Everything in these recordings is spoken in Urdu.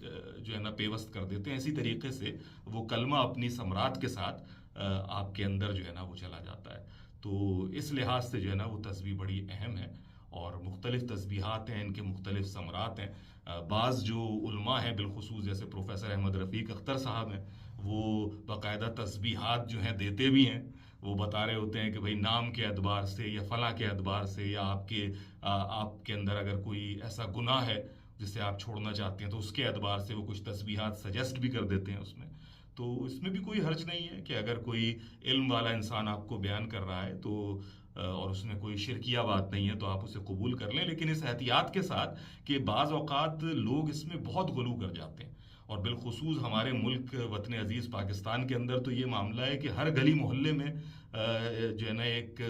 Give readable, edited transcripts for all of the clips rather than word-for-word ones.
جو ہے نا پیوست کر دیتے ہیں، اسی طریقے سے وہ کلمہ اپنی ثمرات کے ساتھ آپ کے اندر جو ہے نا وہ چلا جاتا ہے۔ تو اس لحاظ سے جو ہے نا وہ تسبیح بڑی اہم ہے، اور مختلف تسبیحات ہیں، ان کے مختلف ثمرات ہیں۔ بعض جو علماء ہیں بالخصوص جیسے پروفیسر احمد رفیق اختر صاحب ہیں، وہ باقاعدہ تسبیحات جو ہیں دیتے بھی ہیں۔ وہ بتا رہے ہوتے ہیں کہ بھائی نام کے اعتبار سے یا فلاں کے اعتبار سے، یا آپ کے اندر اگر کوئی ایسا گناہ ہے جسے آپ چھوڑنا چاہتے ہیں تو اس کے اعتبار سے وہ کچھ تسبیحات سجیسٹ بھی کر دیتے ہیں اس میں۔ تو اس میں بھی کوئی حرج نہیں ہے کہ اگر کوئی علم والا انسان آپ کو بیان کر رہا ہے تو اور اس میں کوئی شرکیہ بات نہیں ہے تو آپ اسے قبول کر لیں، لیکن اس احتیاط کے ساتھ کہ بعض اوقات لوگ اس میں بہت غلو کر جاتے ہیں، اور بالخصوص ہمارے ملک وطن عزیز پاکستان کے اندر تو یہ معاملہ ہے کہ ہر گلی محلے میں جو ہے نا ایک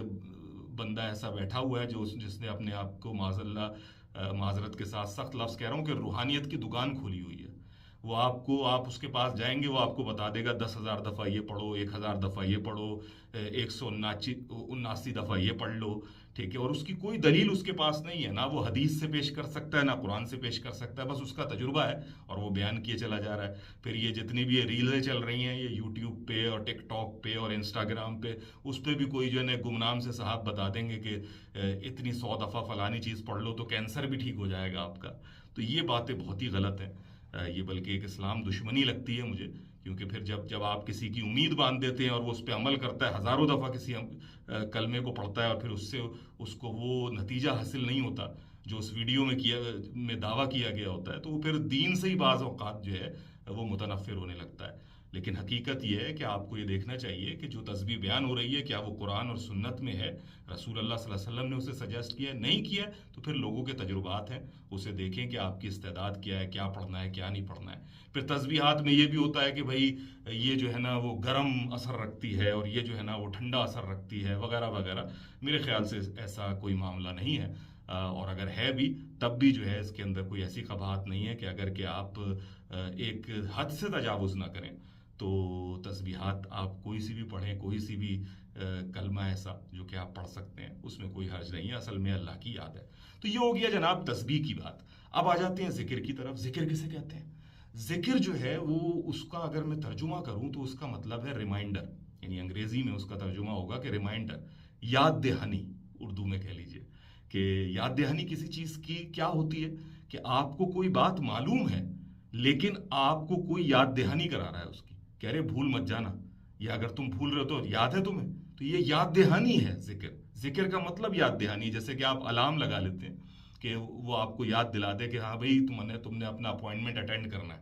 بندہ ایسا بیٹھا ہوا ہے جس نے اپنے آپ کو معاذ اللہ معذرت کے ساتھ سخت لفظ کہہ رہا ہوں کہ روحانیت کی دکان کھولی ہوئی ہے۔ وہ آپ اس کے پاس جائیں گے، وہ آپ کو بتا دے گا 10,000 دفعہ یہ پڑھو، 1,000 دفعہ یہ پڑھو، 179 دفعہ یہ پڑھ لو، ٹھیک ہے، اور اس کی کوئی دلیل اس کے پاس نہیں ہے، نہ وہ حدیث سے پیش کر سکتا ہے، نہ قرآن سے پیش کر سکتا ہے، بس اس کا تجربہ ہے اور وہ بیان کیے چلا جا رہا ہے۔ پھر یہ جتنی بھی یہ ریلیں چل رہی ہیں، یہ یوٹیوب پہ اور ٹک ٹاک پہ اور انسٹاگرام پہ، اس پہ بھی کوئی جو ہے نا گمنام سے صاحب بتا دیں گے کہ اتنی 100 دفعہ فلانی چیز پڑھ لو تو کینسر بھی ٹھیک ہو جائے گا آپ کا۔ تو یہ باتیں بہت ہی غلط ہیں، یہ بلکہ ایک اسلام دشمنی لگتی ہے مجھے، کیونکہ پھر جب آپ کسی کی امید باندھ دیتے ہیں اور وہ اس پہ عمل کرتا ہے، ہزاروں دفعہ کسی کلمے کو پڑھتا ہے، اور پھر اس کو وہ نتیجہ حاصل نہیں ہوتا جو اس ویڈیو میں دعویٰ کیا گیا ہوتا ہے، تو وہ پھر دین سے ہی بعض اوقات جو ہے وہ متنفر ہونے لگتا ہے۔ لیکن حقیقت یہ ہے کہ آپ کو یہ دیکھنا چاہیے کہ جو تسبیح بیان ہو رہی ہے کیا وہ قرآن اور سنت میں ہے، رسول اللہ صلی اللہ علیہ وسلم نے اسے سجیسٹ کیا ہے، نہیں کیا ہے تو پھر لوگوں کے تجربات ہیں، اسے دیکھیں کہ آپ کی استعداد کیا ہے، کیا پڑھنا ہے کیا نہیں پڑھنا ہے۔ پھر تسبیحات میں یہ بھی ہوتا ہے کہ بھائی یہ جو ہے نا وہ گرم اثر رکھتی ہے، اور یہ جو ہے نا وہ ٹھنڈا اثر رکھتی ہے، وغیرہ وغیرہ۔ میرے خیال سے ایسا کوئی معاملہ نہیں ہے، اور اگر ہے بھی تب بھی جو ہے اس کے اندر کوئی ایسی قباحت نہیں ہے کہ اگر کہ آپ ایک حد سے تجاوز نہ کریں تو تسبیحات آپ کوئی سی بھی پڑھیں، کوئی سی بھی کلمہ ایسا جو کہ آپ پڑھ سکتے ہیں، اس میں کوئی حرج نہیں ہے، اصل میں اللہ کی یاد ہے۔ تو یہ ہو گیا جناب تسبیح کی بات۔ اب آ جاتے ہیں ذکر کی طرف۔ ذکر کسے کہتے ہیں؟ ذکر جو ہے وہ اس کا اگر میں ترجمہ کروں تو اس کا مطلب ہے ریمائنڈر، یعنی انگریزی میں اس کا ترجمہ ہوگا کہ ریمائنڈر، یاد دہانی اردو میں کہہ لیجئے کہ یاد دہانی کسی چیز کی کیا ہوتی ہے کہ آپ کو کوئی بات معلوم ہے لیکن آپ کو کوئی یاد دہانی کرا رہا ہے اس کی، کہہ رہے بھول مت جانا، یا اگر تم بھول رہے ہو تو یاد ہے تمہیں، تو یہ یاد دہانی ہے ذکر۔ ذکر کا مطلب یاد دہانی، جیسے کہ آپ الارم لگا لیتے ہیں کہ وہ آپ کو یاد دلا دے کہ ہاں بھائی تم نے اپنا اپوائنٹمنٹ اٹینڈ کرنا ہے،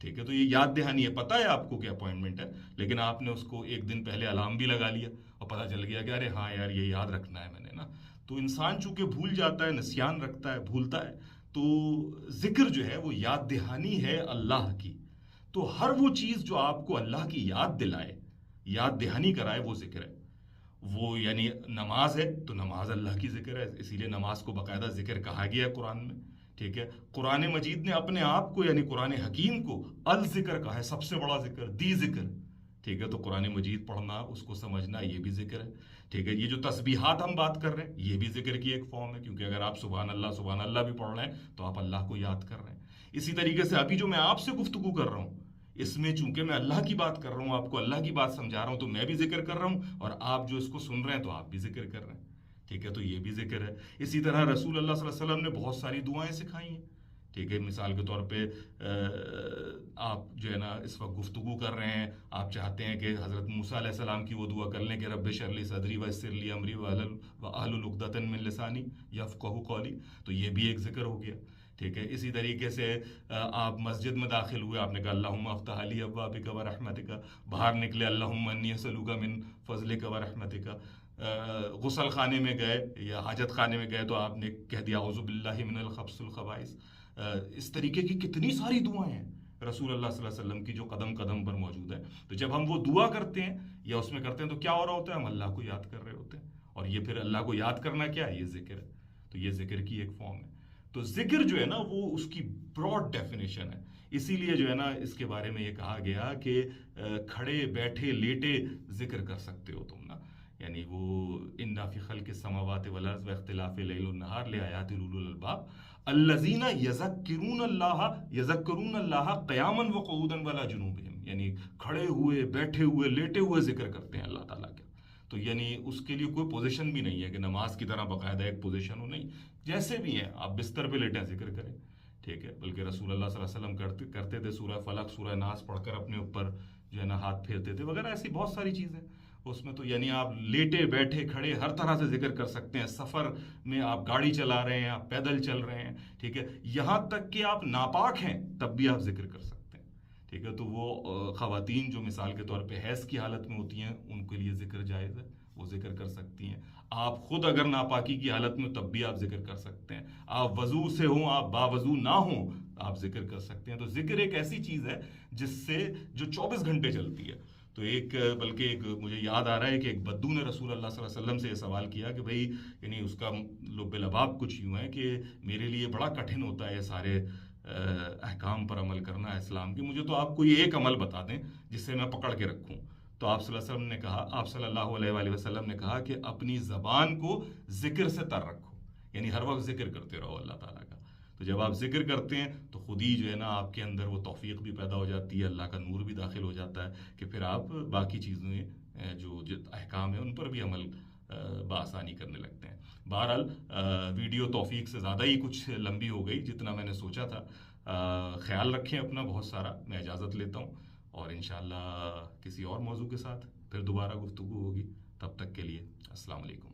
ٹھیک ہے، تو یہ یاد دہانی ہے، پتہ ہے آپ کو کہ اپوائنٹمنٹ ہے، لیکن آپ نے اس کو ایک دن پہلے الارم بھی لگا لیا اور پتہ چل گیا کہ ارے ہاں یار یہ یاد رکھنا ہے میں نے نا۔ تو انسان چونکہ بھول جاتا ہے، نسیان رکھتا ہے، بھولتا ہے، تو ذکر جو ہے وہ یاد دہانی ہے اللہ کی۔ تو ہر وہ چیز جو آپ کو اللہ کی یاد دلائے، یاد دہانی کرائے، وہ ذکر ہے۔ وہ یعنی نماز ہے تو نماز اللہ کی ذکر ہے، اسی لیے نماز کو باقاعدہ ذکر کہا گیا ہے قرآن میں، ٹھیک ہے۔ قرآن مجید نے اپنے آپ کو یعنی قرآن حکیم کو الذکر کہا ہے، سب سے بڑا ذکر، دی ذکر، ٹھیک ہے۔ تو قرآن مجید پڑھنا، اس کو سمجھنا، یہ بھی ذکر ہے، ٹھیک ہے۔ یہ جو تسبیحات ہم بات کر رہے ہیں یہ بھی ذکر کی ایک فارم ہے، کیونکہ اگر آپ سبحان اللہ بھی پڑھ رہے ہیں تو آپ اللہ کو یاد کر رہے ہیں۔ اسی طریقے سے ابھی جو میں آپ سے گفتگو کر رہا ہوں، اس میں چونکہ میں اللہ کی بات کر رہا ہوں، آپ کو اللہ کی بات سمجھا رہا ہوں، تو میں بھی ذکر کر رہا ہوں، اور آپ جو اس کو سن رہے ہیں تو آپ بھی ذکر کر رہے ہیں، ٹھیک ہے۔ تو یہ بھی ذکر ہے۔ اسی طرح رسول اللہ صلی اللہ علیہ وسلم نے بہت ساری دعائیں سکھائی ہیں، ٹھیک ہے۔ مثال کے طور پہ آپ جو ہے نا اس وقت گفتگو کر رہے ہیں، آپ چاہتے ہیں کہ حضرت موسیٰ علیہ السلام کی وہ دعا کر لیں کہ رب اشرح لی صدری ویسر لی امری واحلل عقدۃ من لسانی یفقہوا قولی، تو یہ بھی ایک ذکر ہو گیا، ٹھیک ہے۔ اسی طریقے سے آپ مسجد میں داخل ہوئے، آپ نے کہا اللہم افتح لی ابوابک ورحمتک، باہر نکلے اللہم انی اسألک من فضلک ورحمتک، غسل خانے میں گئے یا حاجت خانے میں گئے تو آپ نے کہہ دیا اعوذ باللہ من الخبث والخبائث۔ اس طریقے کی کتنی ساری دعائیں ہیں رسول اللہ صلی اللہ علیہ وسلم کی جو قدم قدم پر موجود ہیں۔ تو جب ہم وہ دعا کرتے ہیں یا اس میں کرتے ہیں تو کیا ہو رہا ہوتا ہے؟ ہم اللہ کو یاد کر رہے ہوتے ہیں، اور یہ پھر اللہ کو یاد کرنا کیا ہے؟ یہ ذکر ہے۔ تو یہ ذکر کی ایک فارم ہے۔ تو ذکر جو ہے نا وہ اس کی براڈ ڈیفینیشن ہے، اسی لیے جو ہے نا اس کے بارے میں یہ کہا گیا کہ کھڑے بیٹھے لیٹے ذکر کر سکتے ہو تم نا، یعنی وہ ان فی خلق السماوات والارض واختلاف اللیل والنہار لآیات لأولی الالباب۔ الذین یذکرون اللہ قیاما وقعودا وعلی جنوبہم، یعنی کھڑے ہوئے، بیٹھے ہوئے، لیٹے ہوئے ذکر کرتے ہیں اللہ تعالیٰ کا. تو یعنی اس کے لیے کوئی پوزیشن بھی نہیں ہے کہ نماز کی طرح باقاعدہ ایک پوزیشن ہو، نہیں، جیسے بھی ہیں آپ بستر پہ لیٹیں ذکر کریں. ٹھیک ہے، بلکہ رسول اللہ صلی اللہ علیہ وسلم کرتے تھے سورہ فلق سورہ ناس پڑھ کر اپنے اوپر جو ہے نا ہاتھ پھیرتے تھے وغیرہ، ایسی بہت ساری چیزیں اس میں. تو یعنی آپ لیٹے بیٹھے کھڑے ہر طرح سے ذکر کر سکتے ہیں. سفر میں آپ گاڑی چلا رہے ہیں، آپ پیدل چل رہے ہیں، ٹھیک ہے، یہاں تک کہ آپ ناپاک ہیں تب بھی آپ ذکر کر سکتے ہیں. ٹھیک ہے، تو وہ خواتین جو مثال کے طور پہ حیض کی حالت میں ہوتی ہیں ان کے لیے ذکر جائز ہے، وہ ذکر کر سکتی ہیں. آپ خود اگر ناپاکی کی حالت میں تب بھی آپ ذکر کر سکتے ہیں. آپ وضو سے ہوں، آپ باوضو نہ ہوں، آپ ذکر کر سکتے ہیں. تو ذکر ایک ایسی چیز ہے جس سے جو 24 گھنٹے چلتی ہے. تو بلکہ ایک مجھے یاد آ رہا ہے کہ ایک بدو نے رسول اللہ صلی اللہ علیہ وسلم سے یہ سوال کیا کہ بھائی، یعنی اس کا لب لباب کچھ یوں ہے کہ میرے لیے بڑا کٹھن ہوتا ہے یہ سارے احکام پر عمل کرنا اسلام کے، مجھے تو آپ کوئی ایک عمل بتا دیں جس سے میں پکڑ کے رکھوں. تو آپ صلی اللہ علیہ وسلم نے کہا، آپ صلی اللہ علیہ وآلہ وسلم نے کہا کہ اپنی زبان کو ذکر سے تر رکھو، یعنی ہر وقت ذکر کرتے رہو اللہ تعالیٰ کا. تو جب آپ ذکر کرتے ہیں تو خود ہی جو ہے نا آپ کے اندر وہ توفیق بھی پیدا ہو جاتی ہے، اللہ کا نور بھی داخل ہو جاتا ہے کہ پھر آپ باقی چیزیں جو احکام ہیں ان پر بھی عمل بآسانی کرنے لگتے ہیں. بہرحال ویڈیو توفیق سے زیادہ ہی کچھ لمبی ہو گئی جتنا میں نے سوچا تھا. خیال رکھیں اپنا بہت سارا. میں اجازت لیتا ہوں اور انشاءاللہ کسی اور موضوع کے ساتھ پھر دوبارہ گفتگو ہوگی. تب تک کے لیے السلام علیکم.